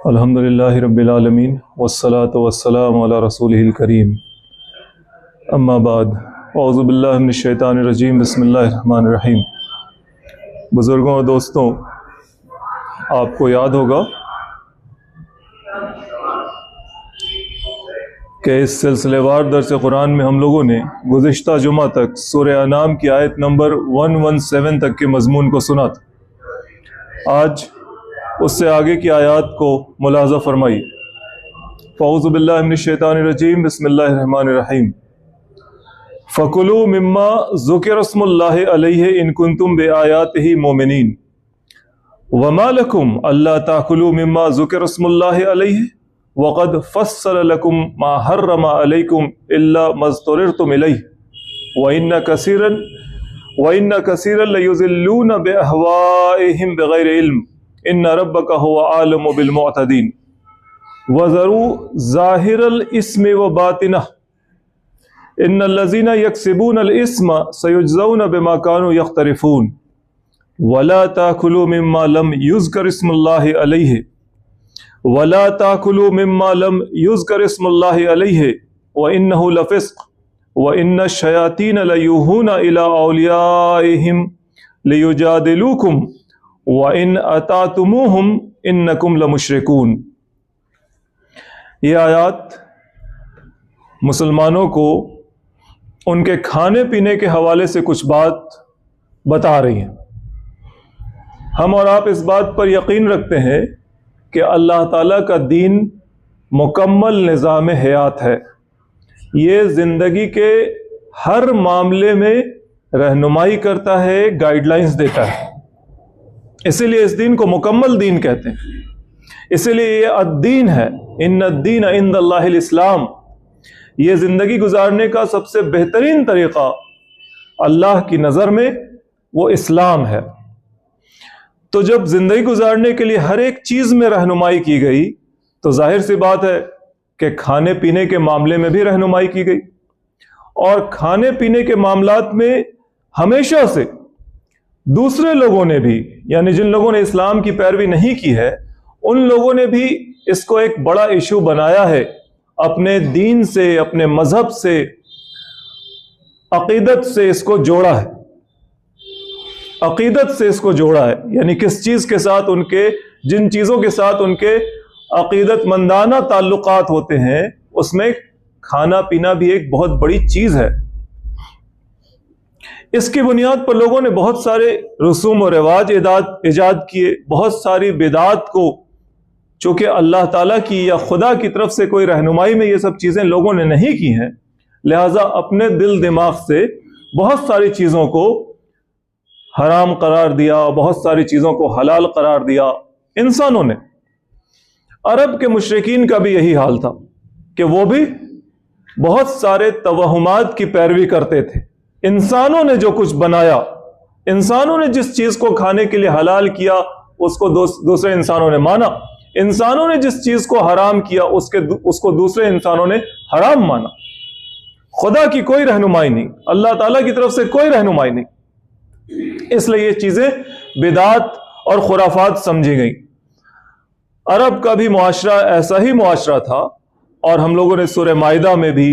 الحمدللہ رب العالمین والصلاة والسلام علی رسولہ الکریم اما بعد اعوذ باللہ من الشیطان الرجیم بسم اللہ الرحمن الرحیم۔ بزرگوں اور دوستوں، آپ کو یاد ہوگا کہ اس سلسلے وار درس قرآن میں ہم لوگوں نے گزشتہ جمعہ تک سورہ انعام کی آیت نمبر 117 تک کے مضمون کو سنا تھا۔ آج اس سے آگے کی آیات کو ملاحظہ فرمائی۔ فاعوذ باللہ من الشیطان الرجیم بسم اللہ الرحمن الرحیم۔ فَكُلُوا مِمَّا ذُكِرَ اسْمُ اللَّهِ عَلَيْهِ إِن كُنتُم بِآيَاتِهِ مُؤْمِنِينَ وَمَا لَكُمْ أَلَّا تَأْكُلُوا مِمَّا ذُكِرَ اسْمُ اللَّهِ عَلَيْهِ وَقَدْ فَصَّلَ لَكُمْ مَا حَرَّمَ عَلَيْكُمْ إِلَّا مَا اضْطُرِرْتُمْ إِلَيْهِ وَإِنَّ كَثِيرًا لَيُضِلُّونَ بِأَهْوَائِهِمْ بِغَيْرِ عِلْمٍ ان ربک هو عالم بالمعتدین وذروا ظاہر الاسم وباطنہ ان الذین یکسبون الاسم سیجزون بما كانوا یقترفون ولا تاکلوا مما لم یذکر اسم اللہ علیہ وانہ لفسق وان الشیاطین لیوحون الی اولیائہم لیجادلوکم وَإِنْ أَطَعْتُمُوهُمْ إِنَّكُمْ لَمُشْرِكُونَ۔ یہ آیات مسلمانوں کو ان کے کھانے پینے کے حوالے سے کچھ بات بتا رہی ہیں۔ ہم اور آپ اس بات پر یقین رکھتے ہیں کہ اللہ تعالیٰ کا دین مکمل نظام حیات ہے۔ یہ زندگی کے ہر معاملے میں رہنمائی کرتا ہے، گائیڈ لائنز دیتا ہے۔ اسی لیے اس دین کو مکمل دین کہتے ہیں، اسی لیے یہ الدین ہے۔ ان الدین عند اللہ الاسلام، یہ زندگی گزارنے کا سب سے بہترین طریقہ اللہ کی نظر میں وہ اسلام ہے۔ تو جب زندگی گزارنے کے لیے ہر ایک چیز میں رہنمائی کی گئی تو ظاہر سی بات ہے کہ کھانے پینے کے معاملے میں بھی رہنمائی کی گئی، اور کھانے پینے کے معاملات میں ہمیشہ سے دوسرے لوگوں نے بھی، یعنی جن لوگوں نے اسلام کی پیروی نہیں کی ہے، ان لوگوں نے بھی اس کو ایک بڑا ایشو بنایا ہے، اپنے دین سے، اپنے مذہب سے، عقیدت سے اس کو جوڑا ہے۔ عقیدت سے اس کو جوڑا ہے، یعنی کس چیز کے ساتھ جن چیزوں کے ساتھ ان کے عقیدت مندانہ تعلقات ہوتے ہیں، اس میں کھانا پینا بھی ایک بہت بڑی چیز ہے۔ اس کی بنیاد پر لوگوں نے بہت سارے رسوم و رواج ایجاد کیے، بہت ساری بدعات کو، چونکہ اللہ تعالیٰ کی یا خدا کی طرف سے کوئی رہنمائی میں یہ سب چیزیں لوگوں نے نہیں کی ہیں، لہٰذا اپنے دل دماغ سے بہت ساری چیزوں کو حرام قرار دیا، بہت ساری چیزوں کو حلال قرار دیا انسانوں نے۔ عرب کے مشرکین کا بھی یہی حال تھا کہ وہ بھی بہت سارے توہمات کی پیروی کرتے تھے۔ انسانوں نے جو کچھ بنایا، انسانوں نے جس چیز کو کھانے کے لیے حلال کیا اس کو دوسرے انسانوں نے مانا، انسانوں نے جس چیز کو حرام کیا اس کو دوسرے انسانوں نے حرام مانا۔ خدا کی کوئی رہنمائی نہیں، اللہ تعالیٰ کی طرف سے کوئی رہنمائی نہیں، اس لیے یہ چیزیں بدعات اور خرافات سمجھی گئیں۔ عرب کا بھی معاشرہ ایسا ہی معاشرہ تھا، اور ہم لوگوں نے سورہ مائدہ میں بھی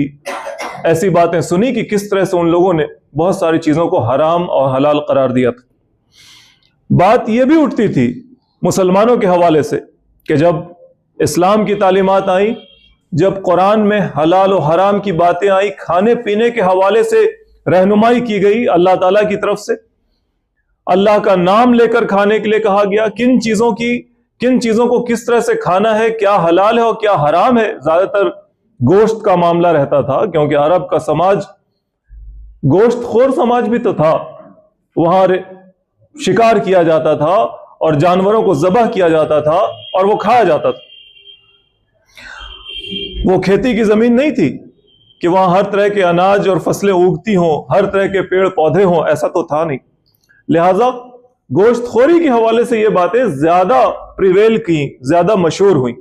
ایسی باتیں سنی کہ کس طرح سے ان لوگوں نے بہت ساری چیزوں کو حرام اور حلال قرار دیا تھا۔ بات یہ بھی اٹھتی تھی مسلمانوں کے حوالے سے کہ جب اسلام کی تعلیمات آئیں، جب قرآن میں حلال و حرام کی باتیں آئیں، کھانے پینے کے حوالے سے رہنمائی کی گئی اللہ تعالیٰ کی طرف سے، اللہ کا نام لے کر کھانے کے لیے کہا گیا، کن چیزوں کو کس طرح سے کھانا ہے، کیا حلال ہے اور کیا حرام ہے۔ زیادہ تر گوشت کا معاملہ رہتا تھا، کیونکہ عرب کا سماج گوشت خور سماج بھی تو تھا، وہاں شکار کیا جاتا تھا اور جانوروں کو ذبح کیا جاتا تھا اور وہ کھایا جاتا تھا۔ وہ کھیتی کی زمین نہیں تھی کہ وہاں ہر طرح کے اناج اور فصلیں اگتی ہوں، ہر طرح کے پیڑ پودے ہوں، ایسا تو تھا نہیں۔ لہٰذا گوشت خوری کے حوالے سے یہ باتیں زیادہ پریویل کی، زیادہ مشہور ہوئیں۔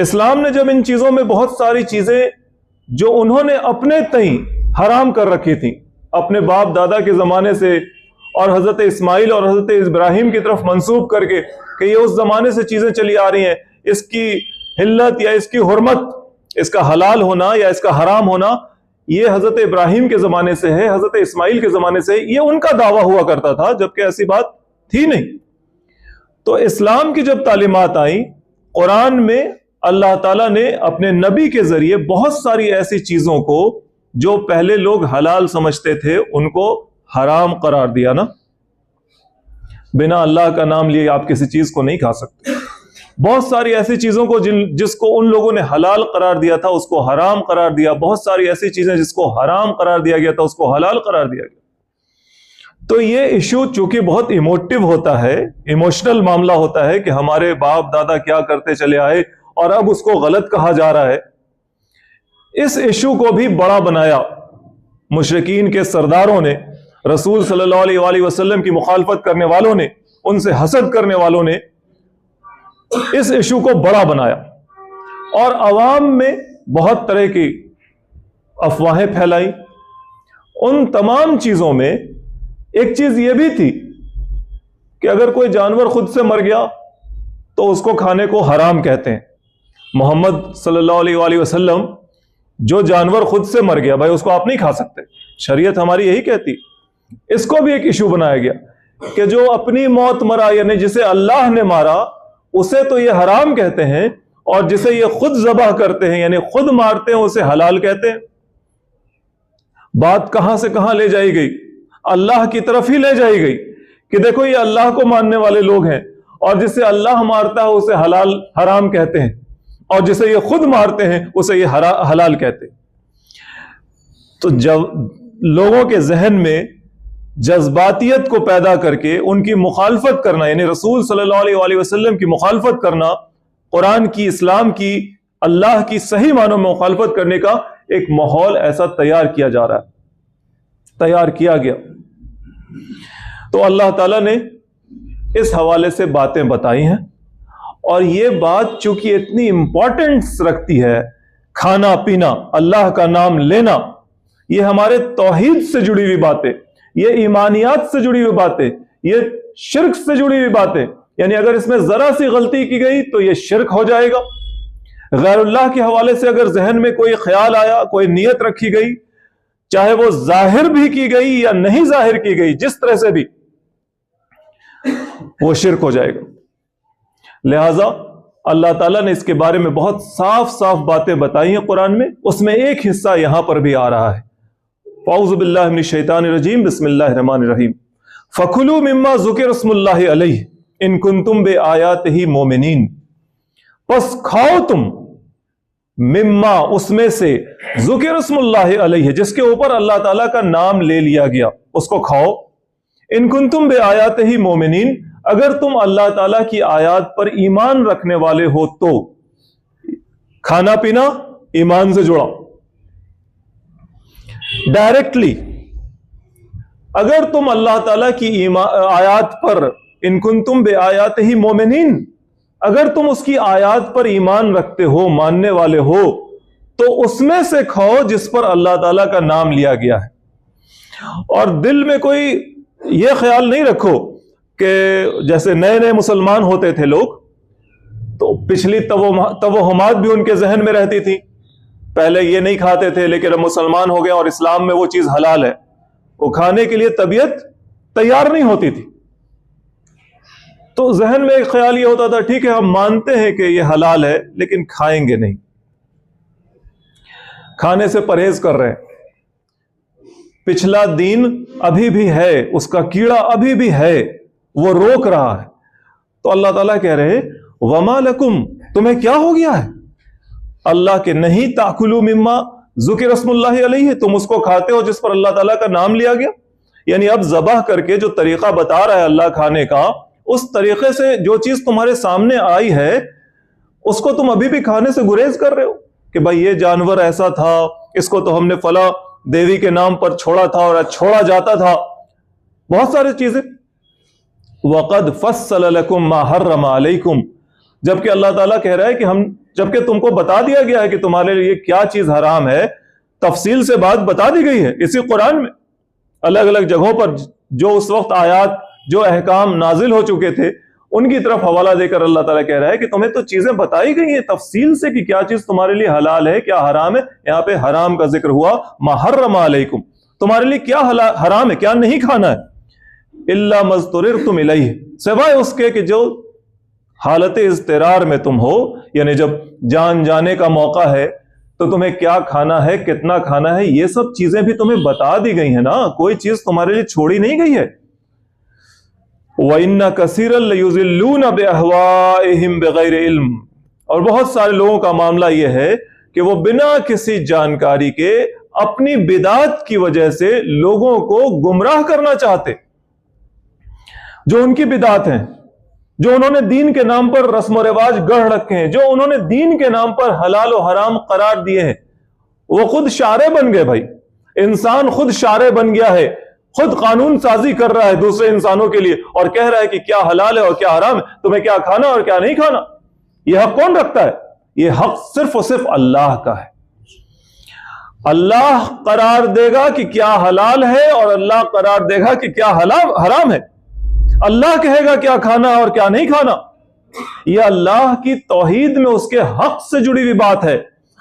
اسلام نے جب ان چیزوں میں بہت ساری چیزیں جو انہوں نے اپنے تئیں حرام کر رکھی تھیں، اپنے باپ دادا کے زمانے سے اور حضرت اسماعیل اور حضرت ابراہیم کی طرف منسوب کر کے کہ یہ اس زمانے سے چیزیں چلی آ رہی ہیں، اس کی حلت یا اس کی حرمت، اس کا حلال ہونا یا اس کا حرام ہونا یہ حضرت ابراہیم کے زمانے سے ہے، حضرت اسماعیل کے زمانے سے، یہ ان کا دعویٰ ہوا کرتا تھا، جبکہ ایسی بات تھی نہیں۔ تو اسلام کی جب تعلیمات آئیں، قرآن میں اللہ تعالیٰ نے اپنے نبی کے ذریعے بہت ساری ایسی چیزوں کو جو پہلے لوگ حلال سمجھتے تھے ان کو حرام قرار دیا نا۔ بنا اللہ کا نام لیے آپ کسی چیز کو نہیں کھا سکتے۔ بہت ساری ایسی چیزوں کو جس کو ان لوگوں نے حلال قرار دیا تھا اس کو حرام قرار دیا، بہت ساری ایسی چیزیں جس کو حرام قرار دیا گیا تھا اس کو حلال قرار دیا گیا۔ تو یہ ایشو چونکہ بہت ایموٹیو ہوتا ہے، ایموشنل معاملہ ہوتا ہے کہ ہمارے باپ دادا کیا کرتے چلے آئے اور اب اس کو غلط کہا جا رہا ہے، اس ایشو کو بھی بڑا بنایا مشرکین کے سرداروں نے، رسول صلی اللہ علیہ وآلہ وسلم کی مخالفت کرنے والوں نے، ان سے حسد کرنے والوں نے اس ایشو کو بڑا بنایا اور عوام میں بہت طرح کی افواہیں پھیلائی۔ ان تمام چیزوں میں ایک چیز یہ بھی تھی کہ اگر کوئی جانور خود سے مر گیا تو اس کو کھانے کو حرام کہتے ہیں۔ محمد صلی اللہ علیہ وآلہ وسلم جو جانور خود سے مر گیا بھائی اس کو آپ نہیں کھا سکتے، شریعت ہماری یہی کہتی۔ اس کو بھی ایک ایشو بنایا گیا کہ جو اپنی موت مرا یعنی جسے اللہ نے مارا اسے تو یہ حرام کہتے ہیں، اور جسے یہ خود ذبح کرتے ہیں یعنی خود مارتے ہیں اسے حلال کہتے ہیں۔ بات کہاں سے کہاں لے جائی گئی؟ اللہ کی طرف ہی لے جائی گئی کہ دیکھو یہ اللہ کو ماننے والے لوگ ہیں، اور جسے اللہ مارتا ہے اسے حرام کہتے ہیں، اور جسے یہ خود مارتے ہیں اسے یہ حلال کہتے ہیں۔ تو جب لوگوں کے ذہن میں جذباتیت کو پیدا کر کے ان کی مخالفت کرنا یعنی رسول صلی اللہ علیہ وآلہ وسلم کی مخالفت کرنا، قرآن کی، اسلام کی، اللہ کی صحیح معنوں میں مخالفت کرنے کا ایک ماحول ایسا تیار کیا جا رہا ہے، تیار کیا گیا۔ تو اللہ تعالیٰ نے اس حوالے سے باتیں بتائی ہیں، اور یہ بات چونکہ اتنی امپورٹنس رکھتی ہے، کھانا پینا، اللہ کا نام لینا، یہ ہمارے توحید سے جڑی ہوئی باتیں، یہ ایمانیات سے جڑی ہوئی باتیں، یہ شرک سے جڑی ہوئی باتیں، یعنی اگر اس میں ذرا سی غلطی کی گئی تو یہ شرک ہو جائے گا۔ غیر اللہ کے حوالے سے اگر ذہن میں کوئی خیال آیا، کوئی نیت رکھی گئی، چاہے وہ ظاہر بھی کی گئی یا نہیں ظاہر کی گئی، جس طرح سے بھی، وہ شرک ہو جائے گا۔ لہذا اللہ تعالیٰ نے اس کے بارے میں بہت صاف صاف باتیں بتائی ہیں قرآن میں، اس میں ایک حصہ یہاں پر بھی آ رہا ہے۔ اعوذ باللہ من الشیطان الرجیم، بسم اللہ الرحمن الرحیم۔ فَكُلُوا مِمَّا ذُكِرَ اسْمُ اللَّهِ عَلَيْهِ إِن كُنتُم بِآيَاتِهِ مُؤْمِنِينَ، پس کھاؤ تم مما اس میں سے ذکر اسم اللہ علیہ جس کے اوپر اللہ تعالیٰ کا نام لے لیا گیا، اس کو کھاؤ۔ ان کنتم بآیاتہ مومنین، اگر تم اللہ تعالیٰ کی آیات پر ایمان رکھنے والے ہو تو۔ کھانا پینا ایمان سے جڑا ڈائریکٹلی۔ اگر تم اللہ تعالیٰ کی آیات پر، ان کنتم بآیاتہ مومنین، اگر تم اس کی آیات پر ایمان رکھتے ہو، ماننے والے ہو، تو اس میں سے کھاؤ جس پر اللہ تعالیٰ کا نام لیا گیا ہے۔ اور دل میں کوئی یہ خیال نہیں رکھو کہ جیسے نئے نئے مسلمان ہوتے تھے لوگ تو پچھلی توہمات بھی ان کے ذہن میں رہتی تھی، پہلے یہ نہیں کھاتے تھے لیکن اب مسلمان ہو گئے اور اسلام میں وہ چیز حلال ہے، وہ کھانے کے لیے طبیعت تیار نہیں ہوتی تھی، تو ذہن میں ایک خیال یہ ہوتا تھا ٹھیک ہے ہم مانتے ہیں کہ یہ حلال ہے لیکن کھائیں گے نہیں، کھانے سے پرہیز کر رہے ہیں۔ پچھلا دین ابھی بھی ہے، اس کا کیڑا ابھی بھی ہے، وہ روک رہا ہے۔ تو اللہ تعالیٰ کہہ رہے وما لکم، تمہیں کیا ہو گیا ہے؟ اللہ کے نہیں تاکلوا مما ذکر اسم اللہ علیہ، تم اس کو کھاتے ہو جس پر اللہ تعالیٰ کا نام لیا گیا۔ یعنی اب ذبح کر کے جو طریقہ بتا رہا ہے اللہ کھانے کا، اس طریقے سے جو چیز تمہارے سامنے آئی ہے اس کو تم ابھی بھی کھانے سے گریز کر رہے ہو کہ بھائی یہ جانور ایسا تھا، اس کو تو ہم نے فلاں دیوی کے نام پر چھوڑا تھا اور چھوڑا جاتا تھا، بہت ساری چیزیں۔ وَقَدْ فَصَّلَ لَكُمْ مَا حَرَّمَ عَلَيْكُمْ، جبکہ اللہ تعالیٰ کہہ رہا ہے کہ جبکہ تم کو بتا دیا گیا ہے کہ تمہارے لیے کیا چیز حرام ہے، تفصیل سے بات بتا دی گئی ہے اسی قرآن میں، الگ الگ جگہوں پر جو اس وقت آیات جو احکام نازل ہو چکے تھے ان کی طرف حوالہ دے کر اللہ تعالیٰ کہہ رہا ہے کہ تمہیں تو چیزیں بتائی گئی ہیں تفصیل سے کہ کیا چیز تمہارے لیے حلال ہے کیا حرام ہے. یہاں پہ حرام کا ذکر ہوا، ما حرم علیکم، تمہارے لیے کیا حرام ہے، کیا نہیں کھانا ہے، الا ما اضطررتم الیہ، سوائے اس کے کہ جو حالت اضطرار میں تم ہو، یعنی جب جان جانے کا موقع ہے تو تمہیں کیا کھانا ہے، کتنا کھانا ہے، یہ سب چیزیں بھی تمہیں بتا دی گئی ہیں نا، کوئی چیز تمہارے لیے چھوڑی نہیں گئی ہے. وَإِنَّ كَثِيرًا لَيُضِلُّونَ بِأَهْوَائِهِمْ بِغَيْرِ علم، اور بہت سارے لوگوں کا معاملہ یہ ہے کہ وہ بنا کسی جانکاری کے اپنی بدعت کی وجہ سے لوگوں کو گمراہ کرنا چاہتے. جو ان کی بدعت ہیں، جو انہوں نے دین کے نام پر رسم و رواج گڑھ رکھے ہیں، جو انہوں نے دین کے نام پر حلال و حرام قرار دیے ہیں، وہ خود شارع بن گئے. بھائی انسان خود شارع بن گیا ہے، خود قانون سازی کر رہا ہے دوسرے انسانوں کے لیے اور کہہ رہا ہے کہ کیا حلال ہے اور کیا حرام ہے، تمہیں کیا کھانا اور کیا نہیں کھانا. یہ حق کون رکھتا ہے؟ یہ حق صرف اور صرف اللہ کا ہے. اللہ قرار دے گا کہ کیا حلال ہے اور اللہ قرار دے گا کہ کیا حرام ہے. اللہ کہے گا کیا کھانا اور کیا نہیں کھانا. یہ اللہ کی توحید میں اس کے حق سے جڑی ہوئی بات ہے.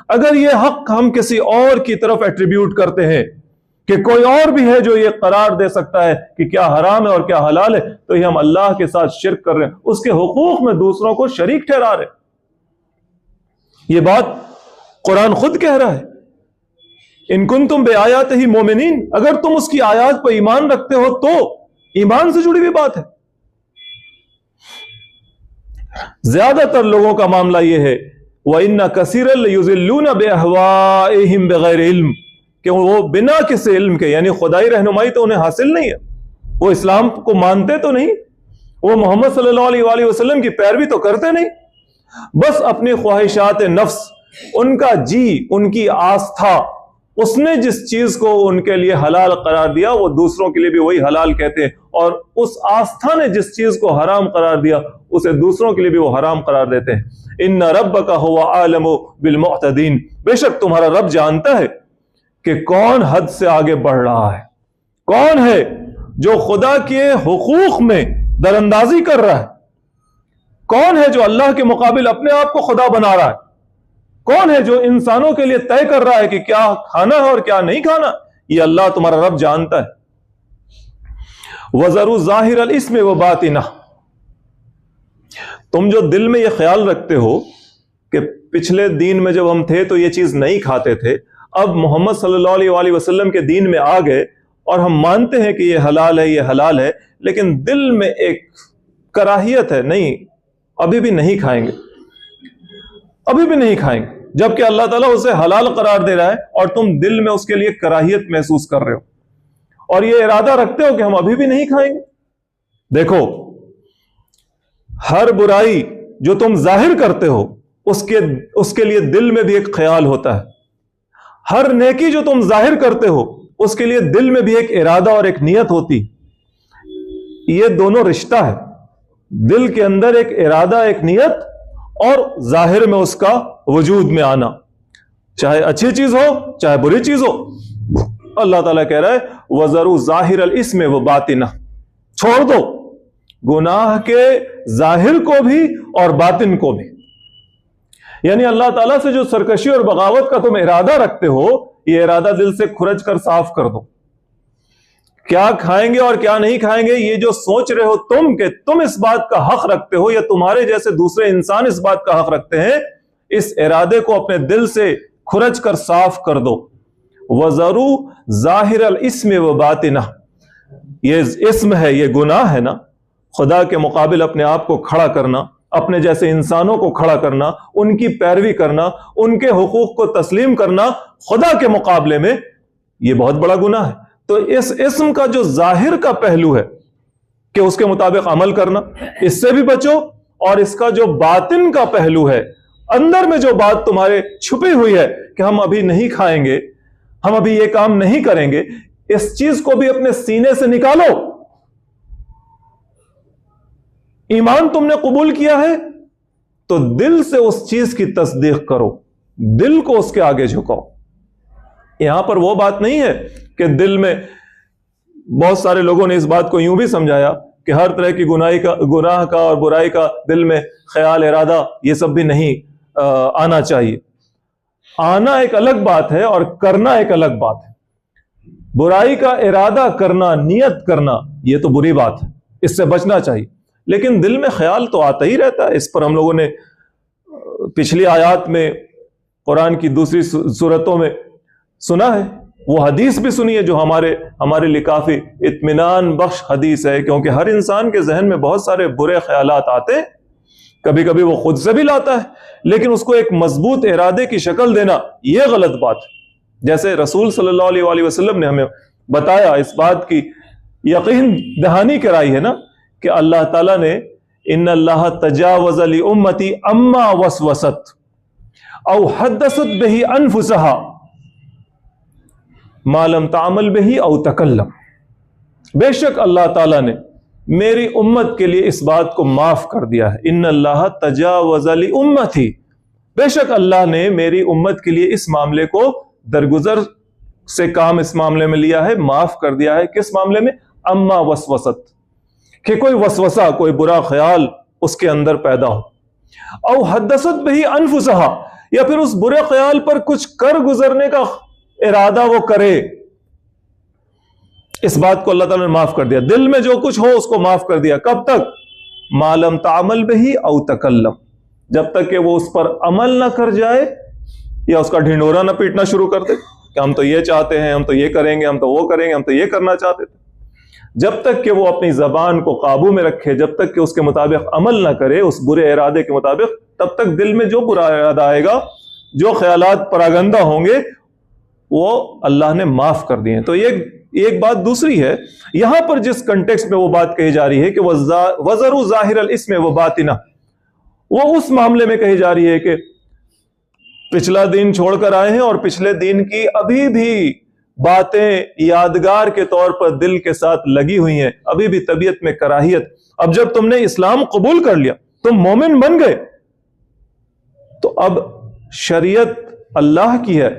اگر یہ حق ہم کسی اور کی طرف ایٹریبیوٹ کرتے ہیں کہ کوئی اور بھی ہے جو یہ قرار دے سکتا ہے کہ کیا حرام ہے اور کیا حلال ہے، تو یہ ہم اللہ کے ساتھ شرک کر رہے ہیں، اس کے حقوق میں دوسروں کو شریک ٹھہرا رہے ہیں. یہ بات قرآن خود کہہ رہا ہے، ان کنتم بآیاتہ مومنین، اگر تم اس کی آیات پر ایمان رکھتے ہو تو ایمان سے جڑی ہوئی بات ہے. زیادہ تر لوگوں کا معاملہ یہ ہے وَإِنَّ كَثِيرًا لَيُضِلُّونَ بِأَهْوَائِهِمْ بِغَيْرِ علم، کہ وہ بنا کسی علم کے، یعنی خدائی رہنمائی تو انہیں حاصل نہیں ہے، وہ اسلام کو مانتے تو نہیں، وہ محمد صلی اللہ علیہ وآلہ وسلم کی پیروی تو کرتے نہیں، بس اپنی خواہشات نفس، ان کا جی، ان کی آستھا، اس نے جس چیز کو ان کے لیے حلال قرار دیا وہ دوسروں کے لیے بھی وہی حلال کہتے ہیں، اور اس آستھا نے جس چیز کو حرام قرار دیا اسے دوسروں کے لیے بھی وہ حرام قرار دیتے ہیں. ان ربک هو اعلم بالمعتدین، بے شک تمہارا رب جانتا ہے کہ کون حد سے آگے بڑھ رہا ہے، کون ہے جو خدا کے حقوق میں دراندازی کر رہا ہے، کون ہے جو اللہ کے مقابل اپنے آپ کو خدا بنا رہا ہے، کون ہے جو انسانوں کے لیے طے کر رہا ہے کہ کیا کھانا ہے اور کیا نہیں کھانا. یہ اللہ تمہارا رب جانتا ہے. وَذَرُوا ظَاهِرَ الْإِثْمِ وَبَاطِنَهُ، تم جو دل میں یہ خیال رکھتے ہو کہ پچھلے دین میں جب ہم تھے تو یہ چیز نہیں کھاتے تھے، اب محمد صلی اللہ علیہ وآلہ وسلم کے دین میں آ گئے اور ہم مانتے ہیں کہ یہ حلال ہے یہ حلال ہے، لیکن دل میں ایک کراہیت ہے، نہیں ابھی بھی نہیں کھائیں گے، ابھی بھی نہیں کھائیں گے، جبکہ اللہ تعالیٰ اسے حلال قرار دے رہا ہے اور تم دل میں اس کے لیے کراہیت محسوس کر رہے ہو اور یہ ارادہ رکھتے ہو کہ ہم ابھی بھی نہیں کھائیں گے. دیکھو، ہر برائی جو تم ظاہر کرتے ہو اس کے لیے دل میں بھی ایک خیال ہوتا ہے، ہر نیکی جو تم ظاہر کرتے ہو اس کے لیے دل میں بھی ایک ارادہ اور ایک نیت ہوتی. یہ دونوں رشتہ ہے، دل کے اندر ایک ارادہ ایک نیت اور ظاہر میں اس کا وجود میں آنا، چاہے اچھی چیز ہو چاہے بری چیز ہو. اللہ تعالیٰ کہہ رہا ہے وَذَرُوا ظَاهِرَ الْإِثْمِ وَبَاطِنَهُ، چھوڑ دو گناہ کے ظاہر کو بھی اور باطن کو بھی. یعنی اللہ تعالیٰ سے جو سرکشی اور بغاوت کا تم ارادہ رکھتے ہو، یہ ارادہ دل سے کھرچ کر صاف کر دو. کیا کھائیں گے اور کیا نہیں کھائیں گے یہ جو سوچ رہے ہو تم کہ تم اس بات کا حق رکھتے ہو یا تمہارے جیسے دوسرے انسان اس بات کا حق رکھتے ہیں، اس ارادے کو اپنے دل سے کھرچ کر صاف کر دو. وَذَرُوا ظَاهِرَ الْإِثْمِ وَبَاطِنَهُ، یہ اسم ہے، یہ گناہ ہے نا، خدا کے مقابل اپنے آپ کو کھڑا کرنا، اپنے جیسے انسانوں کو کھڑا کرنا، ان کی پیروی کرنا، ان کے حقوق کو تسلیم کرنا خدا کے مقابلے میں، یہ بہت بڑا گناہ ہے. تو اس اسم کا جو ظاہر کا پہلو ہے کہ اس کے مطابق عمل کرنا، اس سے بھی بچو، اور اس کا جو باطن کا پہلو ہے، اندر میں جو بات تمہارے چھپی ہوئی ہے کہ ہم ابھی نہیں کھائیں گے، ہم ابھی یہ کام نہیں کریں گے، اس چیز کو بھی اپنے سینے سے نکالو. ایمان تم نے قبول کیا ہے تو دل سے اس چیز کی تصدیق کرو، دل کو اس کے آگے جھکاؤ. یہاں پر وہ بات نہیں ہے کہ دل میں بہت سارے لوگوں نے اس بات کو یوں بھی سمجھایا کہ ہر طرح کی گناہ کا اور برائی کا دل میں خیال، ارادہ، یہ سب بھی نہیں آنا چاہیے۔ آنا ایک الگ بات ہے اور کرنا ایک الگ بات ہے۔ برائی کا ارادہ کرنا، نیت کرنا، یہ تو بری بات ہے، اس سے بچنا چاہیے، لیکن دل میں خیال تو آتا ہی رہتا ہے۔ اس پر ہم لوگوں نے پچھلی آیات میں، قرآن کی دوسری سورتوں میں سنا ہے، وہ حدیث بھی سنی ہے جو ہمارے لیے کافی اطمینان بخش حدیث ہے، کیونکہ ہر انسان کے ذہن میں بہت سارے برے خیالات آتے ہیں، کبھی کبھی وہ خود سے بھی لاتا ہے، لیکن اس کو ایک مضبوط ارادے کی شکل دینا یہ غلط بات ہے۔ جیسے رسول صلی اللہ علیہ وسلم نے ہمیں بتایا، اس بات کی یقین دہانی کرائی ہے نا کہ اللہ تعالیٰ نے ان اللہ تجاوز لامتی اما وسوست او حدثت به انفسها ما لم تعمل به او تکلم۔ بے شک اللہ تعالیٰ نے میری امت کے لیے اس بات کو معاف کر دیا ہے۔ ان اللہ تجاوز لامتی، بے شک اللہ نے میری امت کے لیے اس معاملے کو درگزر سے کام اس معاملے میں لیا ہے، معاف کر دیا ہے۔ کس معاملے میں؟ اما وسوست، کہ کوئی وسوسہ، کوئی برا خیال اس کے اندر پیدا ہو، او حدثت به انفسها، یا پھر اس برے خیال پر کچھ کر گزرنے کا ارادہ وہ کرے، اس بات کو اللہ تعالیٰ نے معاف کر دیا۔ دل میں جو کچھ ہو اس کو معاف کر دیا۔ کب تک؟ ما لم تعمل به او تکلم، جب تک کہ وہ اس پر عمل نہ کر جائے یا اس کا ڈھنڈورا نہ پیٹنا شروع کر دے کہ ہم تو یہ چاہتے ہیں، ہم تو یہ کریں گے، ہم تو وہ کریں گے، ہم تو یہ کرنا چاہتے تھے۔ جب تک کہ وہ اپنی زبان کو قابو میں رکھے، جب تک کہ اس کے مطابق عمل نہ کرے، اس برے ارادے کے مطابق، تب تک دل میں جو برا ارادہ آئے گا، جو خیالات پراگندہ ہوں گے، وہ اللہ نے معاف کر دیے ہیں۔ تو یہ ایک بات۔ دوسری ہے، یہاں پر جس کنٹیکسٹ میں وہ بات کہی جا رہی ہے کہ وَذَرُوا ظَاهِرَ الْإِثْمِ وَبَاطِنَهُ، وہ اس معاملے میں کہی جا رہی ہے کہ پچھلا دین چھوڑ کر آئے ہیں اور پچھلے دین کی ابھی بھی باتیں یادگار کے طور پر دل کے ساتھ لگی ہوئی ہیں، ابھی بھی طبیعت میں کراہیت۔ اب جب تم نے اسلام قبول کر لیا، تم مومن بن گئے، تو اب شریعت اللہ کی ہے،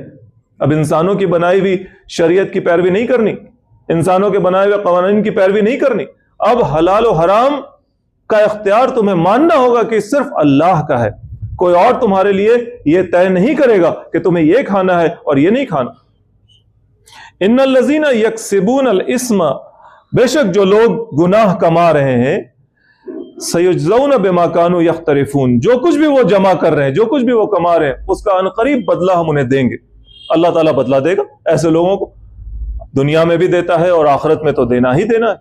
اب انسانوں کی بنائی ہوئی شریعت کی پیروی نہیں کرنی، انسانوں کے بنائے ہوئے قوانین کی پیروی نہیں کرنی۔ اب حلال و حرام کا اختیار تمہیں ماننا ہوگا کہ صرف اللہ کا ہے، کوئی اور تمہارے لیے یہ طے نہیں کرے گا کہ تمہیں یہ کھانا ہے اور یہ نہیں کھانا۔ ان الذین یکسبون الاسم، بے شک جو لوگ گناہ کما رہے ہیں، سیجزون بما کانوا یخترفون، جو کچھ بھی وہ جمع کر رہے ہیں، جو کچھ بھی وہ کما رہے ہیں، اس کا عنقریب بدلہ ہم انہیں دیں گے۔ اللہ تعالیٰ بدلہ دے گا ایسے لوگوں کو، دنیا میں بھی دیتا ہے اور آخرت میں تو دینا ہی دینا ہے۔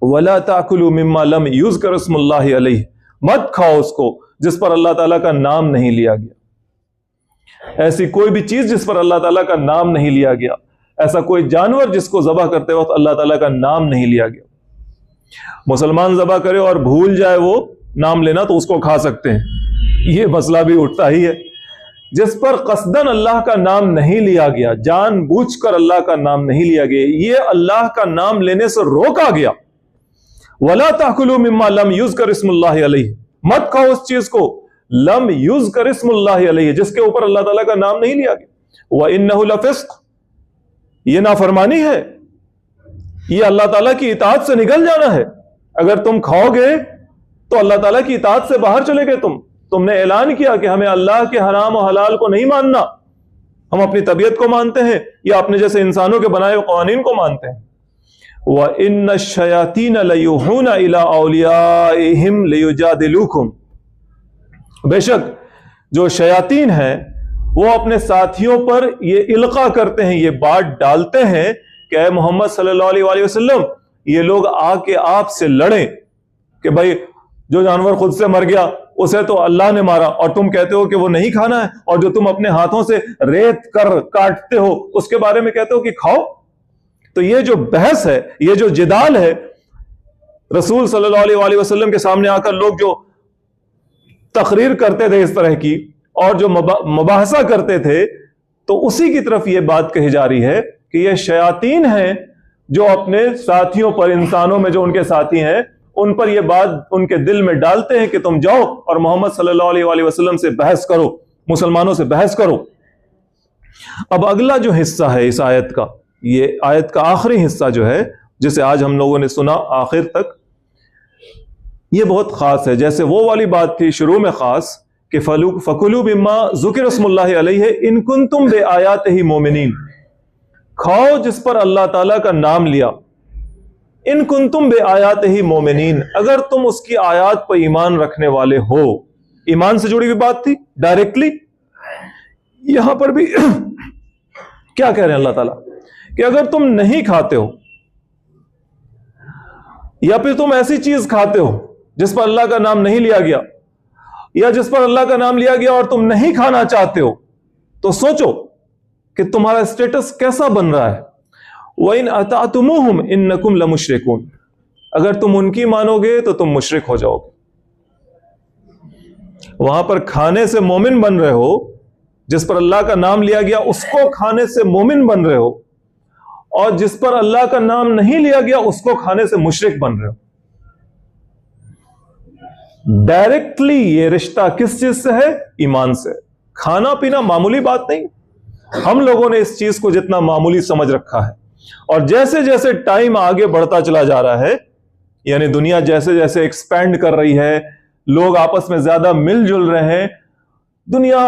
وَلَا تَأْكُلُوا مِمَّا لَمْ يُذْكَرِ اسْمُ اللَّهِ عَلَيْهِ، مت کھاؤ اس کو جس پر اللہ تعالیٰ کا نام نہیں لیا گیا۔ ایسی کوئی بھی چیز جس پر اللہ تعالیٰ کا نام نہیں لیا گیا، ایسا کوئی جانور جس کو ذبح کرتے وقت اللہ تعالیٰ کا نام نہیں لیا گیا۔ مسلمان ذبح کرے اور بھول جائے وہ نام لینا تو اس کو کھا سکتے ہیں، یہ مسئلہ بھی اٹھتا ہی ہے۔ جس پر قصدن اللہ کا نام نہیں لیا گیا، جان بوجھ کر اللہ کا نام نہیں لیا گیا، یہ اللہ کا نام لینے سے روکا گیا۔ وَلَا تَأْكُلُوا مِمَّا لَمْ يُذْكَرِ اسْمُ اللَّهِ عَلَيْهِ، مت کھاؤ اس چیز کو لم یذکر اسم اللہ علیہ، جس کے اوپر اللہ تعالیٰ کا نام نہیں لیا گیا۔ وَإِنَّهُ لَفِسْقٌ، یہ نافرمانی ہے، یہ اللہ تعالیٰ کی اطاعت سے نکل جانا ہے۔ اگر تم کھاؤ گے تو اللہ تعالیٰ کی اطاعت سے باہر چلے گئے۔ تم نے اعلان کیا کہ ہمیں اللہ کے حرام و حلال کو نہیں ماننا، ہم اپنی طبیعت کو مانتے ہیں یا اپنے جیسے انسانوں کے بنائے ہوئے قوانین کو مانتے ہیں۔ وَإِنَّ الشَّيَاطِينَ لَيُوحُونَ إِلَىٰ أَوْلِيَائِهِمْ لِيُجَادِلُوكُمْ، بے شک جو شیاطین ہیں وہ اپنے ساتھیوں پر یہ القاء کرتے ہیں، یہ بات ڈالتے ہیں کہ اے محمد صلی اللہ علیہ وسلم، یہ لوگ آ کے آپ سے لڑیں کہ بھائی جو جانور خود سے مر گیا اسے تو اللہ نے مارا، اور تم کہتے ہو کہ وہ نہیں کھانا ہے، اور جو تم اپنے ہاتھوں سے ریت کر کاٹتے ہو اس کے بارے میں کہتے ہو کہ کھاؤ۔ تو یہ جو بحث ہے، یہ جو جدال ہے، رسول صلی اللہ علیہ وسلم کے سامنے آ کر لوگ جو تقریر کرتے تھے اس طرح کی اور جو مباحثہ کرتے تھے، تو اسی کی طرف یہ بات کہی جا رہی ہے کہ یہ شیاطین ہیں جو اپنے ساتھیوں پر، انسانوں میں جو ان کے ساتھی ہیں، ان پر یہ بات ان کے دل میں ڈالتے ہیں کہ تم جاؤ اور محمد صلی اللہ علیہ وسلم سے بحث کرو، مسلمانوں سے بحث کرو۔ اب اگلا جو حصہ ہے اس آیت کا، یہ آیت کا آخری حصہ جو ہے جسے آج ہم لوگوں نے سنا آخر تک، یہ بہت خاص ہے. جیسے وہ والی بات تھی شروع میں خاص کہ فَكُلُوا مِمَّا ذُكِرَ اسْمُ اللَّهِ عَلَيْهِ إِن كُنتُم بِآيَاتِهِ مُؤْمِنِينَ، کھاؤ جس پر اللہ تعالیٰ کا نام لیا. ان کنتم بآیاتہ مومنین، اگر تم اس کی آیات پر ایمان رکھنے والے ہو. ایمان سے جڑی ہوئی بات تھی ڈائریکٹلی. یہاں پر بھی کیا کہہ رہے ہیں اللہ تعالیٰ کہ اگر تم نہیں کھاتے ہو یا پھر تم ایسی چیز کھاتے ہو جس پر اللہ کا نام نہیں لیا گیا، یا جس پر اللہ کا نام لیا گیا اور تم نہیں کھانا چاہتے ہو، تو سوچو کہ تمہارا اسٹیٹس کیسا بن رہا ہے. وَإِنْ أَطَعْتُمُوهُمْ إِنَّكُمْ لَمُشْرِكُونَ، اگر تم ان کی مانو گے تو تم مشرک ہو جاؤ گے. وہاں پر کھانے سے مومن بن رہے ہو، جس پر اللہ کا نام لیا گیا اس کو کھانے سے مومن بن رہے ہو، اور جس پر اللہ کا نام نہیں لیا گیا اس کو کھانے سے مشرک بن رہے ہو. ڈائریکٹلی یہ رشتہ کس چیز سے ہے؟ ایمان سے. کھانا پینا معمولی بات نہیں. ہم لوگوں نے اس چیز کو جتنا معمولی سمجھ رکھا ہے، اور جیسے جیسے ٹائم آگے بڑھتا چلا جا رہا ہے، یعنی دنیا جیسے جیسے ایکسپینڈ کر رہی ہے، لوگ آپس میں زیادہ مل جل رہے ہیں، دنیا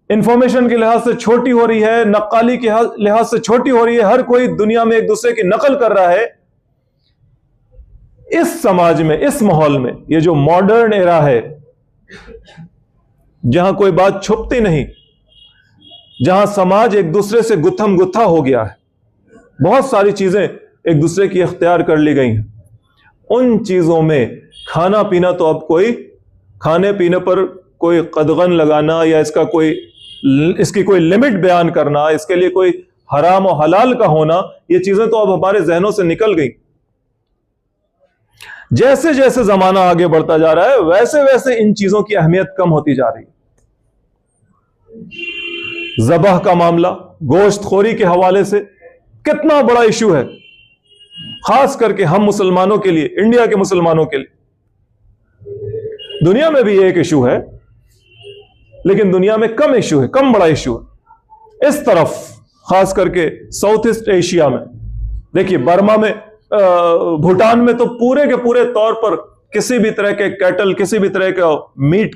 انفارمیشن کے لحاظ سے چھوٹی ہو رہی ہے، نقالی کے لحاظ سے چھوٹی ہو رہی ہے، ہر کوئی دنیا میں ایک دوسرے کی نقل کر رہا ہے. اس سماج میں، اس ماحول میں، یہ جو ماڈرن ایرا ہے جہاں کوئی بات چھپتی نہیں، جہاں سماج ایک دوسرے سے گتھم گتھا ہو گیا ہے، بہت ساری چیزیں ایک دوسرے کی اختیار کر لی گئی ہیں، ان چیزوں میں کھانا پینا تو اب کوئی کھانے پینے پر کوئی قدغن لگانا یا اس کی کوئی لمٹ بیان کرنا، اس کے لیے کوئی حرام و حلال کا ہونا، یہ چیزیں تو اب ہمارے ذہنوں سے نکل گئی. جیسے جیسے زمانہ آگے بڑھتا جا رہا ہے ویسے ویسے ان چیزوں کی اہمیت کم ہوتی جا رہی ہے. ذبح کا معاملہ گوشت خوری کے حوالے سے کتنا بڑا ایشو ہے، خاص کر کے ہم مسلمانوں کے لیے، انڈیا کے مسلمانوں کے لیے. دنیا میں بھی ایک ایشو ہے لیکن دنیا میں کم ایشو ہے، کم بڑا ایشو ہے. اس طرف خاص کر کے ساؤتھ ایسٹ ایشیا میں دیکھیے، برما میں، بھوٹان میں تو پورے کے پورے طور پر کسی بھی طرح کے کیٹل، کسی بھی طرح کا میٹ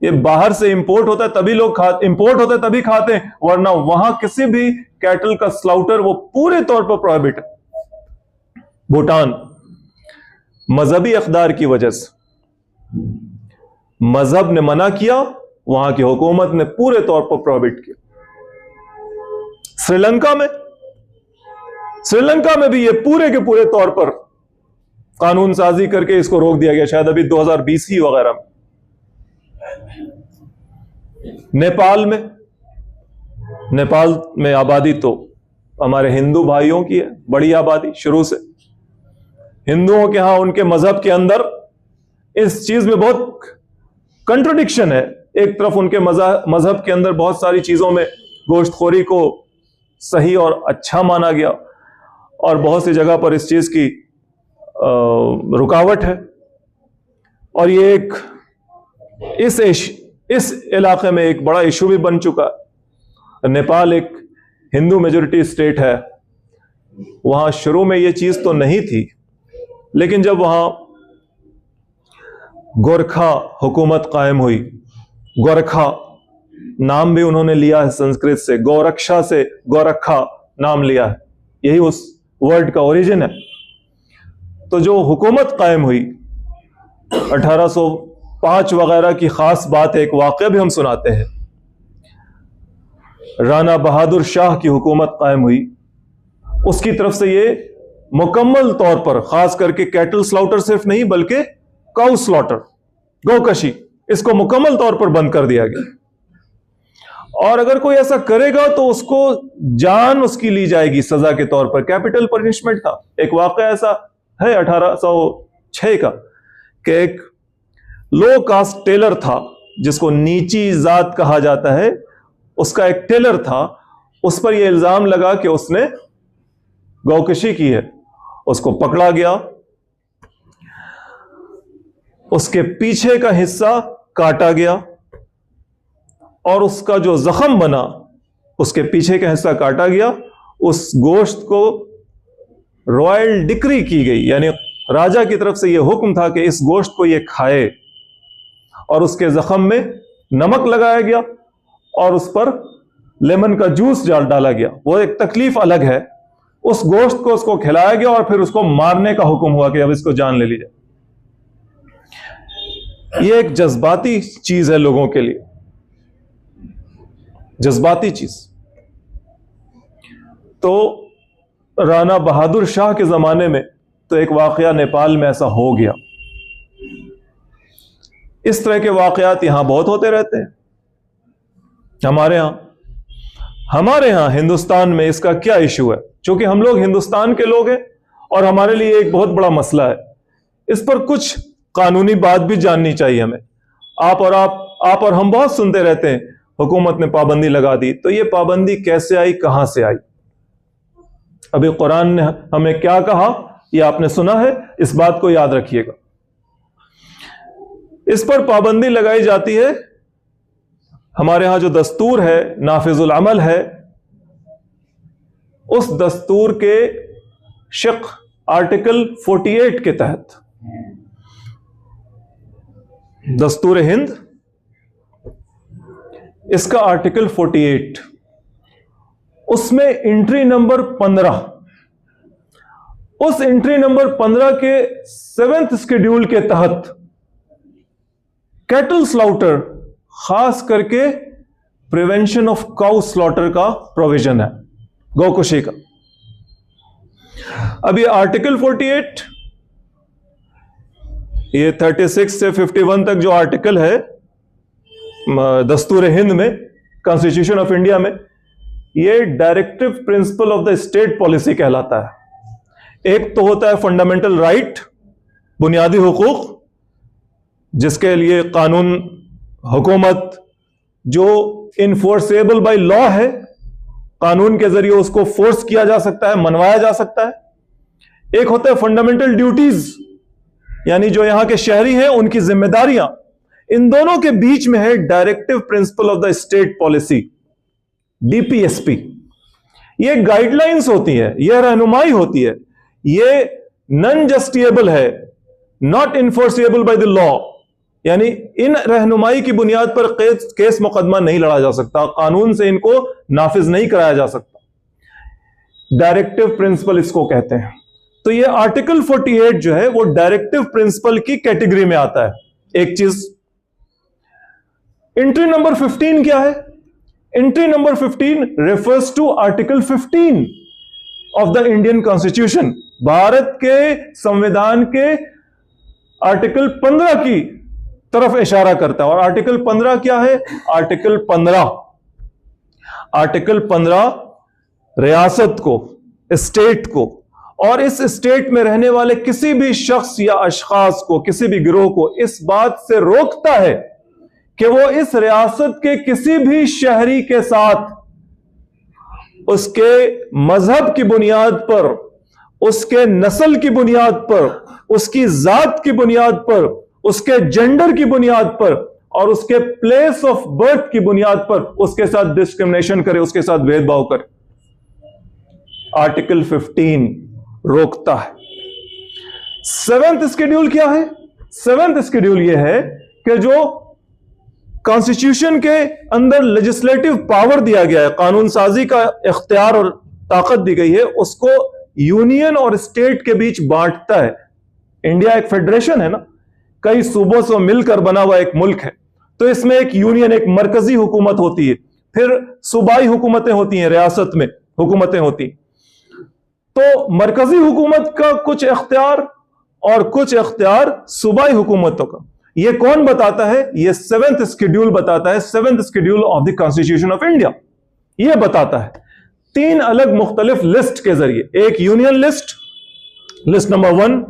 یہ باہر سے امپورٹ ہوتا ہے تبھی لوگ امپورٹ ہوتا ہے تبھی کھاتے ہیں، ورنہ وہاں کسی بھی کیٹل کا سلاؤٹر وہ پورے طور پر پروہیبٹ ہے. بھوٹان مذہبی اقدار کی وجہ سے، مذہب نے منع کیا، وہاں کی حکومت نے پورے طور پر پروہیبٹ کیا. سری لنکا میں بھی یہ پورے کے پورے طور پر قانون سازی کر کے اس کو روک دیا گیا، شاید ابھی 2020 ہی وغیرہ میں. نیپال میں آبادی تو ہمارے ہندو بھائیوں کی ہے، بڑی آبادی شروع سے. ہندوؤں کے ہاں ان کے مذہب کے اندر اس چیز میں بہت کنٹرڈکشن ہے. ایک طرف ان کے مذہب کے اندر بہت ساری چیزوں میں گوشت خوری کو صحیح اور اچھا مانا گیا، اور بہت سی جگہ پر اس چیز کی رکاوٹ ہے. اور یہ ایک اس علاقے میں ایک بڑا ایشو بھی بن چکا ہے. نیپال ایک ہندو میجورٹی اسٹیٹ ہے، وہاں شروع میں یہ چیز تو نہیں تھی، لیکن جب وہاں گورکھا حکومت قائم ہوئی، گورکھا نام بھی انہوں نے لیا ہے سنسکرت سے، گورکشا سے گورکھا نام لیا ہے، یہی اس ورڈ کا اوریجن ہے. تو جو حکومت قائم ہوئی 1805 وغیرہ کی خاص بات ہے، ایک واقعہ بھی ہم سناتے ہیں. رانا بہادر شاہ کی حکومت قائم ہوئی، اس کی طرف سے یہ مکمل طور پر، خاص کر کے کیٹل سلاؤٹر صرف نہیں بلکہ کاؤ سلاؤٹر، گوکشی، اس کو مکمل طور پر بند کر دیا گیا. اور اگر کوئی ایسا کرے گا تو اس کو جان اس کی لی جائے گی سزا کے طور پر، کیپٹل پنشمنٹ تھا. ایک واقعہ ایسا ہے 1806 کا کہ ایک لو کاسٹ ٹیلر تھا جس کو نیچی ذات کہا جاتا ہے، اس کا ایک ٹیلر تھا، اس پر یہ الزام لگا کہ اس نے گوکشی کی ہے. اس کو پکڑا گیا، اس کے پیچھے کا حصہ کاٹا گیا، اور اس کا جو زخم بنا، اس کے پیچھے کا حصہ کاٹا گیا اس گوشت کو رائل ڈکری کی گئی، یعنی راجا کی طرف سے یہ حکم تھا کہ اس گوشت کو یہ کھائے، اور اس کے زخم میں نمک لگایا گیا اور اس پر لیمن کا جوس ڈالا گیا۔ وہ ایک تکلیف الگ ہے۔ اس گوشت کو اس کو کھلایا گیا اور پھر اس کو مارنے کا حکم ہوا کہ اب اس کو جان لے لی جائے۔ یہ ایک جذباتی چیز ہے لوگوں کے لیے، جذباتی چیز۔ تو رانا بہادر شاہ کے زمانے میں تو ایک واقعہ نیپال میں ایسا ہو گیا۔ اس طرح کے واقعات یہاں بہت ہوتے رہتے ہیں ہمارے ہاں ہندوستان میں اس کا کیا ایشو ہے؟ چونکہ ہم لوگ ہندوستان کے لوگ ہیں اور ہمارے لیے ایک بہت بڑا مسئلہ ہے، اس پر کچھ قانونی بات بھی جاننی چاہیے ہمیں۔ آپ اور ہم بہت سنتے رہتے ہیں حکومت نے پابندی لگا دی، تو یہ پابندی کیسے آئی، کہاں سے آئی؟ ابھی قرآن نے ہمیں کیا کہا یہ آپ نے سنا ہے، اس بات کو یاد رکھیے گا۔ اس پر پابندی لگائی جاتی ہے، ہمارے ہاں جو دستور ہے نافذ العمل ہے، اس دستور کے شق آرٹیکل 48 کے تحت، دستور ہند، اس کا آرٹیکل 48، اس میں انٹری نمبر 15، اس انٹری نمبر 15 کے 7th اسکیڈیول کے تحت کیٹل سلاؤٹر، خاص کر کے پریونشن آف کاؤ سلاٹر کا پروویژن ہے، گو کشی کا۔ اب یہ آرٹیکل 48، یہ 36 سے 51 تک جو آرٹیکل ہے دستور ہند میں، کانسٹیٹیوشن آف انڈیا میں، یہ directive principle of the state policy کہلاتا ہے۔ ایک تو ہوتا ہے فنڈامنٹل رائٹ، بنیادی حقوق، جس کے لیے قانون، حکومت جو انفورسیبل بائی لا ہے، قانون کے ذریعے اس کو فورس کیا جا سکتا ہے، منوایا جا سکتا ہے۔ ایک ہوتا ہے فنڈامنٹل ڈیوٹیز، یعنی جو یہاں کے شہری ہیں ان کی ذمہ داریاں۔ ان دونوں کے بیچ میں ہے directive principle of the state policy, D P S P. یہ گائیڈ لائنز ہوتی ہیں، یہ رہنمائی ہوتی ہے، یہ نان جسٹیبل ہے، ناٹ انفورسیبل بائی دا لا، یعنی ان رہنمائی کی بنیاد پر کیس مقدمہ نہیں لڑا جا سکتا، قانون سے ان کو نافذ نہیں کرایا جا سکتا۔ ڈائریکٹو پرنسپل اس کو کہتے ہیں۔ تو یہ آرٹیکل 48 جو ہے وہ ڈائریکٹو پرنسپل کی کیٹیگری میں آتا ہے۔ ایک چیز۔ انٹری نمبر 15 کیا ہے؟ Entry number 15 refers to article 15 of the Indian constitution, Bharat کے سمویدھان کے آرٹیکل 15 کی طرف اشارہ کرتا ہے۔ اور آرٹیکل 15 کیا ہے؟ آرٹیکل 15 ریاست کو، اسٹیٹ کو، اور اس اسٹیٹ میں رہنے والے کسی بھی شخص یا اشخاص کو، کسی بھی گروہ کو اس بات سے روکتا ہے کہ وہ اس ریاست کے کسی بھی شہری کے ساتھ اس کے مذہب کی بنیاد پر، اس کے نسل کی بنیاد پر، اس کی ذات کی بنیاد پر، اس کے جینڈر کی بنیاد پر اور اس کے پلیس آف برتھ کی بنیاد پر اس کے ساتھ ڈسکرمنیشن کرے، اس کے ساتھ بھید بھاؤ کرے۔ آرٹیکل 15 روکتا ہے۔ 7th اسکیڈیول کیا ہے؟ 7th اسکیڈیول یہ ہے کہ جو کانسٹیٹیوشن کے اندر لیجسلیٹو پاور دیا گیا ہے، قانون سازی کا اختیار اور طاقت دی گئی ہے، اس کو یونین اور اسٹیٹ کے بیچ بانٹتا ہے۔ انڈیا ایک فیڈریشن ہے نا، کئی صوبوں سے مل کر بنا ہوا ایک ملک ہے، تو اس میں ایک یونین، ایک مرکزی حکومت ہوتی ہے، پھر صوبائی حکومتیں ہوتی ہیں، ریاست میں حکومتیں ہوتی ہیں۔ تو مرکزی حکومت کا کچھ اختیار اور کچھ اختیار صوبائی حکومتوں کا۔ یہ کون بتاتا ہے؟ یہ 7th اسکیڈیول بتاتا ہے، 7th schedule of the constitution of India. یہ بتاتا ہے 3 الگ مختلف لسٹ کے ذریعے، ایک یونین لسٹ، لسٹ نمبر 1،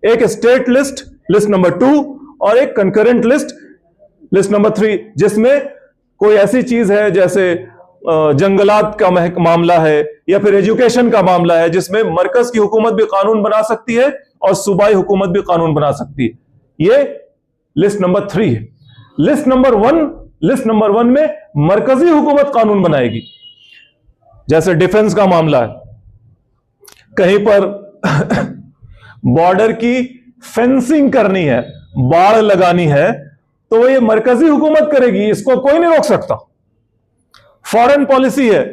ایک اسٹیٹ لسٹ، لسٹ نمبر 2، اور ایک کنکرنٹ لسٹ، لسٹ نمبر 3، جس میں کوئی ایسی چیز ہے جیسے جنگلات کا معاملہ ہے یا پھر ایجوکیشن کا معاملہ ہے، جس میں مرکز کی حکومت بھی قانون بنا سکتی ہے اور صوبائی حکومت بھی قانون بنا سکتی ہے۔ یہ لسٹ نمبر 3 ہے۔ لسٹ نمبر 1 میں مرکزی حکومت قانون بنائے گی، جیسے ڈیفنس کا معاملہ ہے, کہیں پر بارڈر کی فینسنگ کرنی ہے, باڑ لگانی ہے, تو وہ یہ مرکزی حکومت کرے گی, اس کو کوئی نہیں روک سکتا. فارن پالیسی ہے,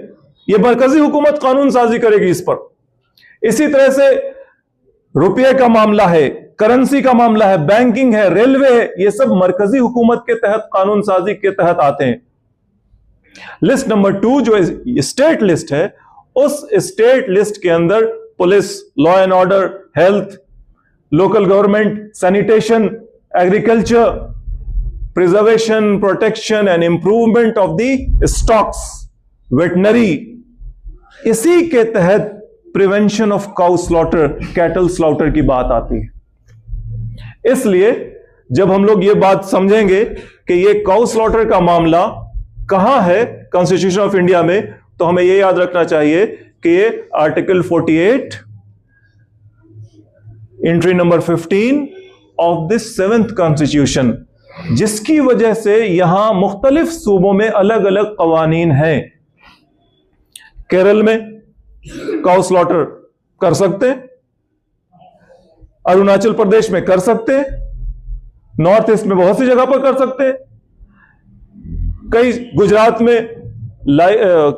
یہ مرکزی حکومت قانون سازی کرے گی اس پر. اسی طرح سے روپے کا معاملہ ہے, کرنسی کا معاملہ ہے, بینکنگ ہے, ریلوے ہے, یہ سب مرکزی حکومت کے تحت قانون سازی کے تحت آتے ہیں. لسٹ نمبر 2 جو اسٹیٹ لسٹ ہے, اس اسٹیٹ لسٹ کے اندر police, law and order, health, local government, sanitation, agriculture, preservation, protection and improvement of the stocks, veterinary, اسی کے تحت prevention of cow slaughter, cattle slaughter کی بات آتی ہے. اس لیے جب ہم لوگ یہ بات سمجھیں گے کہ یہ کاؤ سلاٹر کا معاملہ کہاں ہے کانسٹیٹیوشن آف انڈیا میں, تو ہمیں یہ یاد رکھنا چاہیے کہ یہ article 48 entry number 15 of this 7th constitution, جس کی وجہ سے یہاں مختلف صوبوں میں الگ الگ قوانین ہیں. کیرل میں کاؤ سلاٹر کر سکتے, اروناچل پردیش میں کر سکتے, نارتھ ایسٹ میں بہت سی جگہ پر کر سکتے, کئی گجرات میں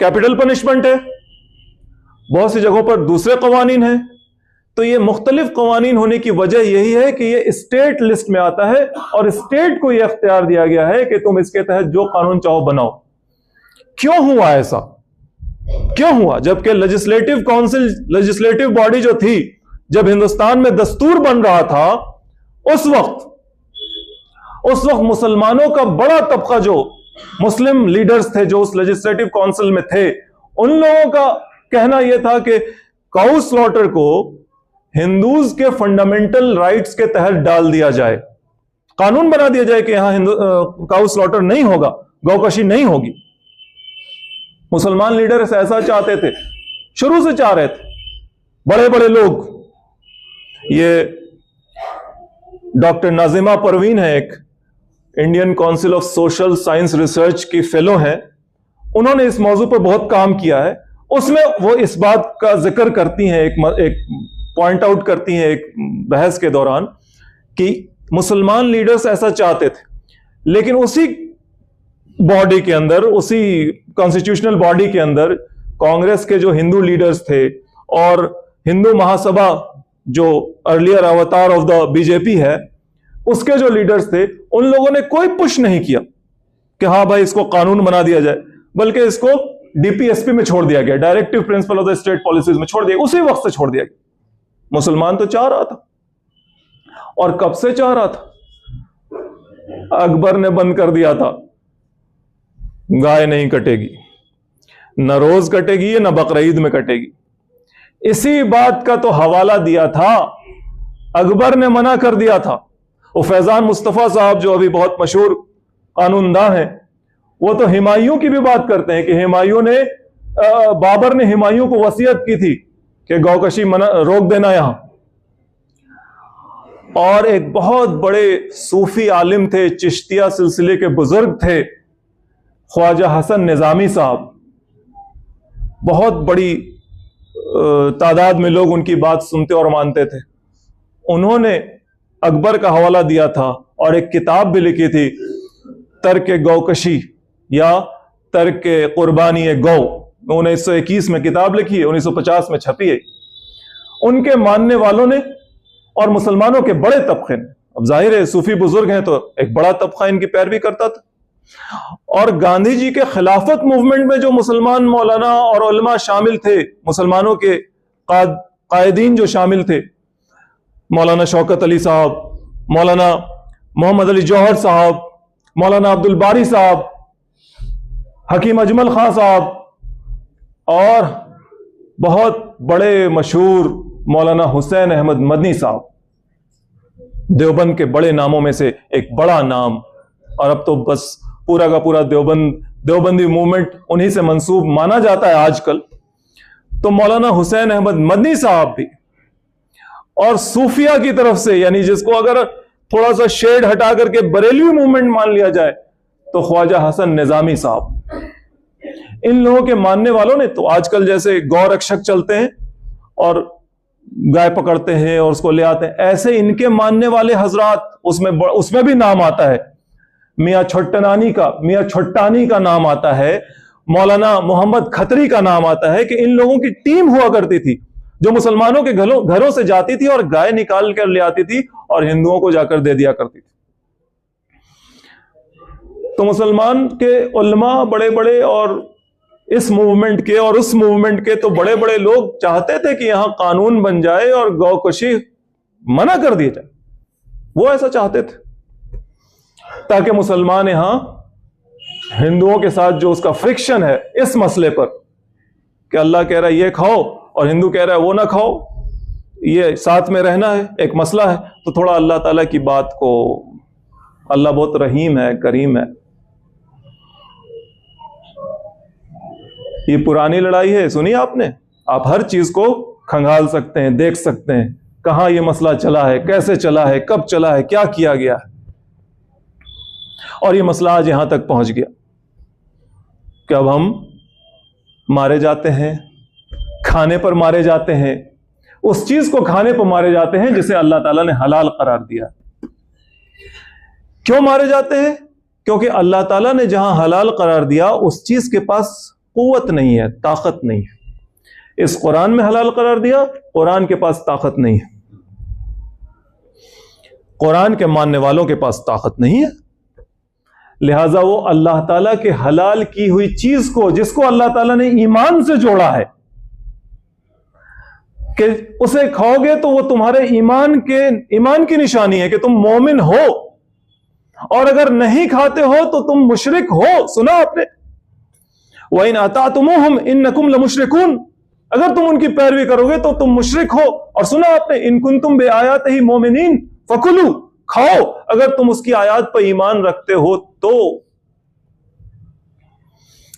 کیپٹل پنشمنٹ ہے, بہت سی جگہوں پر دوسرے قوانین ہیں. تو یہ مختلف قوانین ہونے کی وجہ یہی ہے کہ یہ اسٹیٹ لسٹ میں آتا ہے اور اسٹیٹ کو یہ اختیار دیا گیا ہے کہ تم اس کے تحت جو قانون چاہو بناؤ. کیوں ہوا ایسا؟ کیوں ہوا؟ جبکہ لیجسلیٹو کونسل, لیجسلیٹو باڈی جو تھی, جب ہندوستان میں دستور بن رہا تھا, اس وقت مسلمانوں کا بڑا طبقہ, جو مسلم لیڈرز تھے جو اس لیجسلیٹو کونسل میں تھے, ان لوگوں کا کہنا یہ تھا کہ کاؤ سلاٹر کو ہندوز کے فنڈامنٹل رائٹس کے تحت ڈال دیا جائے, قانون بنا دیا جائے کہ یہاں کاؤ سلاٹر نہیں ہوگا, گوکشی نہیں ہوگی. مسلمان لیڈر ایسا چاہتے تھے, شروع سے چاہ رہے تھے, بڑے بڑے لوگ. یہ ڈاکٹر ناظمہ پروین ہے, ایک Indian council of social science research کی فیلو ہیں, انہوں نے اس موضوع پر بہت کام کیا ہے. اس میں وہ اس بات کا ذکر کرتی ہیں, ایک پوائنٹ آؤٹ کرتی ہیں ایک بحث کے دوران, کہ مسلمان لیڈرز ایسا چاہتے تھے, لیکن اسی باڈی کے اندر, اسی کانسٹیٹیوشنل باڈی کے اندر کانگریس کے جو ہندو لیڈرز تھے اور ہندو مہاسبھا جو ارلیئر اوتار آف دا بی جے پی ہے, اس کے جو لیڈرز تھے, ان لوگوں نے کوئی پش نہیں کیا کہ ہاں بھائی اس کو قانون بنا دیا جائے, بلکہ اس کو ڈی پی ایس پی میں چھوڑ دیا گیا, directive principle of the state policies میں چھوڑ دیا, اسی وقت سے چھوڑ دیا گیا. مسلمان تو چاہ رہا تھا, اور کب سے چاہ رہا تھا؟ اکبر نے بند کر دیا تھا, گائے نہیں کٹے گی, نہ روز کٹے گی نہ بقرعید میں کٹے گی. اسی بات کا تو حوالہ دیا تھا, اکبر نے منع کر دیا تھا. وہ فیضان مصطفیٰ صاحب جو ابھی بہت مشہور قانون داں ہیں, وہ تو ہمایوں کی بھی بات کرتے ہیں کہ بابر نے ہمایوں کو وصیت کی تھی کہ گوکشی روک دینا یہاں. اور ایک بہت بڑے صوفی عالم تھے, چشتیہ سلسلے کے بزرگ تھے, خواجہ حسن نظامی صاحب, بہت بڑی تعداد میں لوگ ان کی بات سنتے اور مانتے تھے. انہوں نے اکبر کا حوالہ دیا تھا اور ایک کتاب بھی لکھی تھی, ترک گوکشی یا ترک قربانی گو. 1921 میں کتاب لکھی ہے, 1950 میں چھپی ہے. ان کے ماننے والوں نے اور مسلمانوں کے بڑے طبقے نے, اب ظاہر ہے صوفی بزرگ ہیں تو ایک بڑا طبقہ ان کی پیروی کرتا تھا. اور گاندھی جی کے خلافت موومنٹ میں جو مسلمان مولانا اور علماء شامل تھے, مسلمانوں کے قائدین جو شامل تھے, مولانا شوکت علی صاحب, مولانا محمد علی جوہر صاحب, مولانا عبد الباری صاحب, حکیم اجمل خان صاحب, اور بہت بڑے مشہور مولانا حسین احمد مدنی صاحب, دیوبند کے بڑے ناموں میں سے ایک بڑا نام. اور اب تو بس پورا کا پورا دیوبندی موومنٹ انہی سے منسوب مانا جاتا ہے آج کل. تو مولانا حسین احمد مدنی صاحب بھی, اور صوفیہ کی طرف سے, یعنی جس کو اگر تھوڑا سا شیڈ ہٹا کر کے بریلوی موومنٹ مان لیا جائے, تو خواجہ حسن نظامی صاحب, ان لوگوں کے ماننے والوں نے تو آج کل جیسے گو رکشک چلتے ہیں اور گائے پکڑتے ہیں اور اس کو لے آتے ہیں، ایسے ان کے ماننے والے حضرات، اس میں بھی نام آتا ہے میاں چھٹانی کا نام آتا ہے، مولانا محمد کھتری کا نام آتا ہے، کہ ان لوگوں کی ٹیم ہوا کرتی تھی جو مسلمانوں کے گھروں سے جاتی تھی اور گائے نکال کر لے آتی تھی اور ہندوؤں کو جا کر دے دیا کرتی تھی۔ تو مسلمان کے علماء بڑے بڑے اور اس موومنٹ کے اور اس موومنٹ کے تو بڑے بڑے لوگ چاہتے تھے کہ یہاں قانون بن جائے اور گو کشی منع کر دی جائے، وہ ایسا چاہتے تھے تاکہ مسلمان یہاں ہندوؤں کے ساتھ جو اس کا فرکشن ہے اس مسئلے پر کہ اللہ کہہ رہا ہے یہ کھاؤ اور ہندو کہہ رہا ہے وہ نہ کھاؤ، یہ ساتھ میں رہنا ہے، ایک مسئلہ ہے، تو تھوڑا اللہ تعالیٰ کی بات کو، اللہ بہت رحیم ہے، کریم ہے۔ یہ پرانی لڑائی ہے، سنی آپ نے، آپ ہر چیز کو کھنگال سکتے ہیں، دیکھ سکتے ہیں کہاں یہ مسئلہ چلا ہے، کیسے چلا ہے، کب چلا ہے، کیا کیا گیا ہے، اور یہ مسئلہ آج یہاں تک پہنچ گیا کہ اب ہم مارے جاتے ہیں، کھانے پر مارے جاتے ہیں، اس چیز کو کھانے پر مارے جاتے ہیں جسے اللہ تعالیٰ نے حلال قرار دیا۔ کیوں مارے جاتے ہیں؟ کیونکہ اللہ تعالیٰ نے جہاں حلال قرار دیا اس چیز کے پاس قوت نہیں ہے، طاقت نہیں ہے۔ اس قرآن میں حلال قرار دیا، قرآن کے پاس طاقت نہیں ہے، قرآن کے ماننے والوں کے پاس طاقت نہیں ہے، لہذا وہ اللہ تعالیٰ کے حلال کی ہوئی چیز کو، جس کو اللہ تعالیٰ نے ایمان سے جوڑا ہے کہ اسے کھاؤ گے تو وہ تمہارے ایمان کی نشانی ہے کہ تم مومن ہو، اور اگر نہیں کھاتے ہو تو تم مشرک ہو۔ سنا آپ نے، وَإِنْ أَطَعْتُمُوهُمْ إِنَّكُمْ لَمُشْرِكُونَ، اگر تم ان کی پیروی کرو گے تو تم مشرک ہو۔ اور سنا آپ نے، إِن كُنْتُمْ بِآيَاتِهِ مُؤْمِنِينَ فَكُلُوا، کھاؤ اگر تم اس کی آیات پر ایمان رکھتے ہو تو۔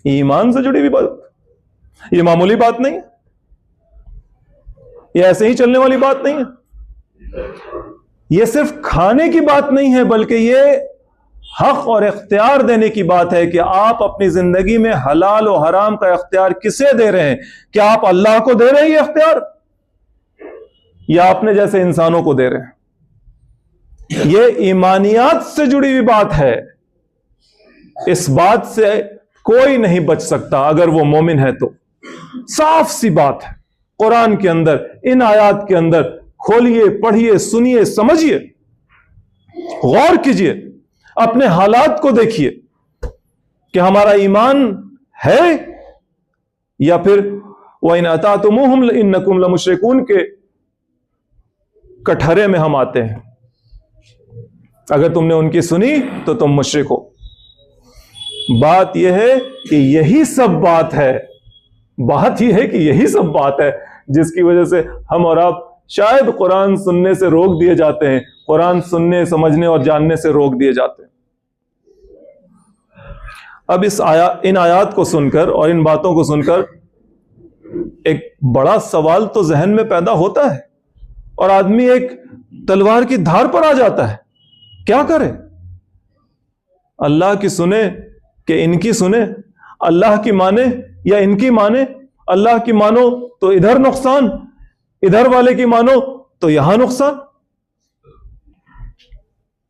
ایمان سے جڑی ہوئی بات، یہ معمولی بات نہیں ہے، یہ ایسے ہی چلنے والی بات نہیں ہے، یہ صرف کھانے کی بات نہیں ہے، بلکہ یہ حق اور اختیار دینے کی بات ہے کہ آپ اپنی زندگی میں حلال و حرام کا اختیار کسے دے رہے ہیں؟ کیا آپ اللہ کو دے رہے ہیں یہ اختیار، یا اپنے جیسے انسانوں کو دے رہے ہیں؟ یہ ایمانیات سے جڑی ہوئی بات ہے، اس بات سے کوئی نہیں بچ سکتا اگر وہ مومن ہے تو۔ صاف سی بات ہے، قرآن کے اندر، ان آیات کے اندر کھولیے، پڑھیے، سنیے، سمجھیے، غور کیجیے، اپنے حالات کو دیکھیے کہ ہمارا ایمان ہے یا پھر وَإِنْ أَطَعْتُمُوهُمْ إِنَّكُمْ لَمُشْرِكُونَ کے کٹہرے میں ہم آتے ہیں۔ اگر تم نے ان کی سنی تو تم مشرک ہو۔ بات یہ ہے کہ یہی سب بات ہے، بات یہ ہے کہ یہی سب بات ہے جس کی وجہ سے ہم اور آپ شاید قرآن سننے سے روک دیے جاتے ہیں، قرآن سننے، سمجھنے اور جاننے سے روک دیے جاتے ہیں۔ اب ان آیات کو سن کر اور ان باتوں کو سن کر ایک بڑا سوال تو ذہن میں پیدا ہوتا ہے، اور آدمی ایک تلوار کی دھار پر آ جاتا ہے، کیا کرے؟ اللہ کی سنے کہ ان کی سنے، اللہ کی مانے یا ان کی مانے؟ اللہ کی مانو تو ادھر نقصان، ادھر والے کی مانو تو یہاں نقصان۔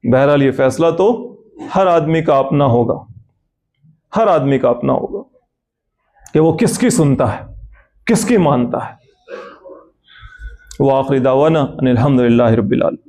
بہرحال یہ فیصلہ تو ہر آدمی کا اپنا ہوگا، ہر آدمی کا اپنا ہوگا کہ وہ کس کی سنتا ہے، کس کی مانتا ہے۔ وآخر دعوانا ان الحمد للہ رب العالمین۔